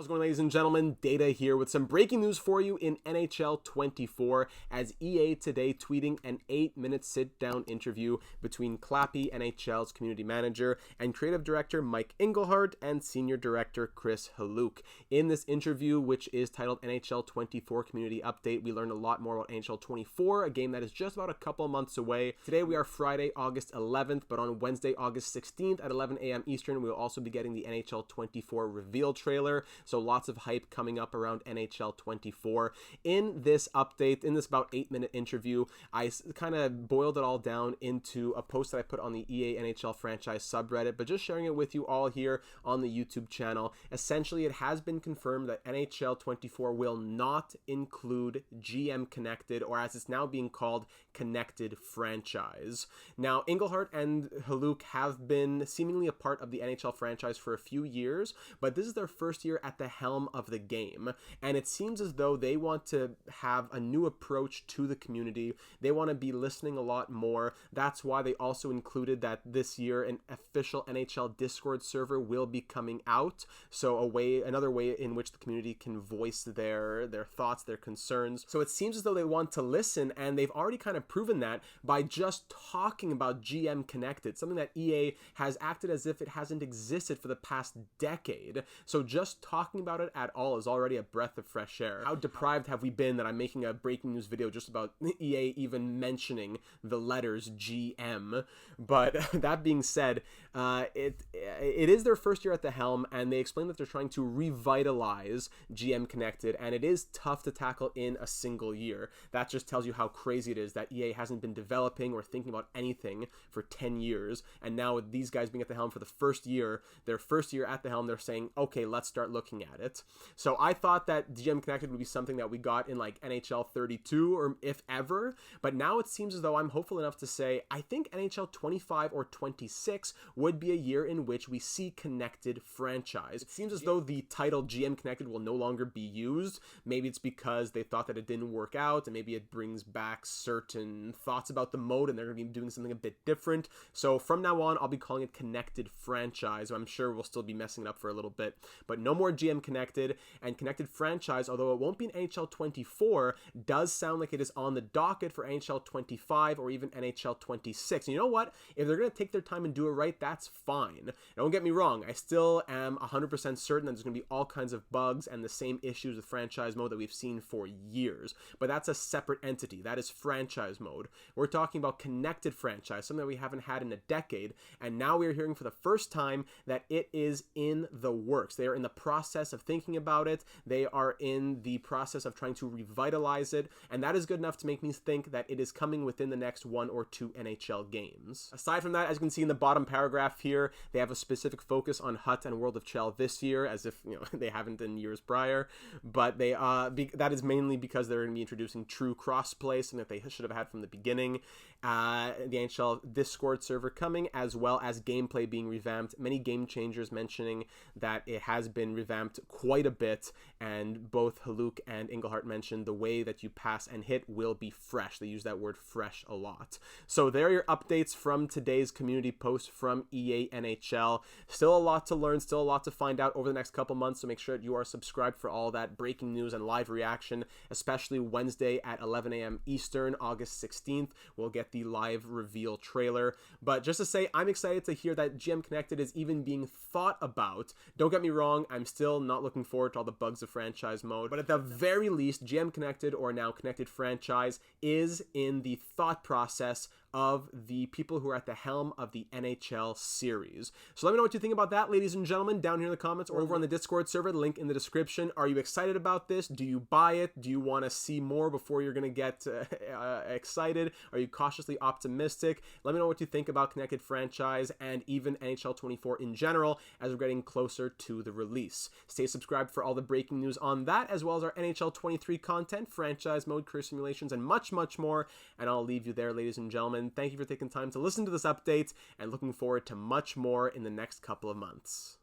How's it going, ladies and gentlemen? Data here with some breaking news for you in NHL 24 as EA today tweeting an 8-minute sit-down interview between Clappy, NHL's community manager, and creative director Mike Engelhardt and senior director Chris Haluk. In this interview, which is titled NHL 24 Community Update, we learned a lot more about NHL 24, a game that is just about a couple months away. Today we are Friday, August 11th, but on Wednesday, August 16th at 11 a.m. Eastern, we will also be getting the NHL 24 reveal trailer. So lots of hype coming up around NHL 24. In this update, in this about 8-minute interview, I kind of boiled it all down into a post that I put on the EA NHL franchise subreddit, but just sharing it with you all here on the YouTube channel. Essentially, it has been confirmed that NHL 24 will not include GM Connected, or as it's now being called, Connected Franchise. Now, Engelhardt and Haluk have been seemingly a part of the NHL franchise for a few years, but this is their first year at the helm of the game, and it seems as though they want to have a new approach to the community. They want to be listening a lot more. That's why they also included that this year an official NHL Discord server will be coming out, so another way in which the community can voice their thoughts, their concerns. So it seems as though they want to listen, and they've already kind of proven that by just talking about GM Connected, something that EA has acted as if it hasn't existed for the past decade. So just talking about it at all is already a breath of fresh air. How deprived have we been that I'm making a breaking news video just about EA even mentioning the letters GM? But that being said, it is their first year at the helm, and they explain that they're trying to revitalize GM Connected, and it is tough to tackle in a single year. That just tells you how crazy it is that EA hasn't been developing or thinking about anything for 10 years, and now with these guys being at the helm for the first year, their first year at the helm, they're saying, okay, let's start looking at it. So I thought that GM Connected would be something that we got in like NHL 32 or if ever, but now it seems as though I'm hopeful enough to say I think NHL 25 or 26 would be a year in which we see Connected Franchise. It seems as though the title GM Connected will no longer be used. Maybe it's because they thought that it didn't work out, and maybe it brings back certain thoughts about the mode and they're going to be doing something a bit different. So from now on, I'll be calling it Connected Franchise. I'm sure we'll still be messing it up for a little bit, but no more GM Connected. And Connected Franchise, although it won't be in NHL 24, does sound like it is on the docket for NHL 25 or even NHL 26. And you know what? If they're going to take their time and do it right, that's fine. Don't get me wrong, I still am 100% certain that there's going to be all kinds of bugs and the same issues with franchise mode that we've seen for years, but that's a separate entity. That is franchise mode. We're talking about Connected Franchise, something that we haven't had in a decade, and now we are hearing for the first time that it is in the works. They are in the process of thinking about it. They are in the process of trying to revitalize it, and that is good enough to make me think that it is coming within the next 1 or 2 NHL games. Aside from that, as you can see in the bottom paragraph here, they have a specific focus on Hut and World of Chell this year, as if they haven't in years prior, but they that is mainly because they're going to be introducing true crossplay, something that they should have had from the beginning. The NHL Discord server coming, as well as gameplay being revamped. Many game changers mentioning that it has been revamped quite a bit, and both Haluk and Engelhardt mentioned the way that you pass and hit will be fresh. They use that word fresh a lot. So there are your updates from today's community post from EA NHL. Still a lot to learn, still a lot to find out over the next couple months, so make sure that you are subscribed for all that breaking news and live reaction, especially Wednesday at 11 a.m. Eastern, August 16th. We'll get the live reveal trailer. But just to say, I'm excited to hear that GM Connected is even being thought about. Don't get me wrong, I'm still not looking forward to all the bugs of franchise mode, but at the very least, GM Connected, or now Connected Franchise, is in the thought process of the people who are at the helm of the NHL series. So let me know what you think about that, ladies and gentlemen, down here in the comments or over on the Discord server, link in the description. Are you excited about this? Do you buy it? Do you want to see more before you're going to get excited? Are you cautiously optimistic? Let me know what you think about Connected Franchise and even NHL 24 in general as we're getting closer to the release. Stay subscribed for all the breaking news on that, as well as our NHL 23 content, franchise mode, career simulations, and much, much more. And I'll leave you there, ladies and gentlemen. Thank you for taking time to listen to this update, and looking forward to much more in the next couple of months.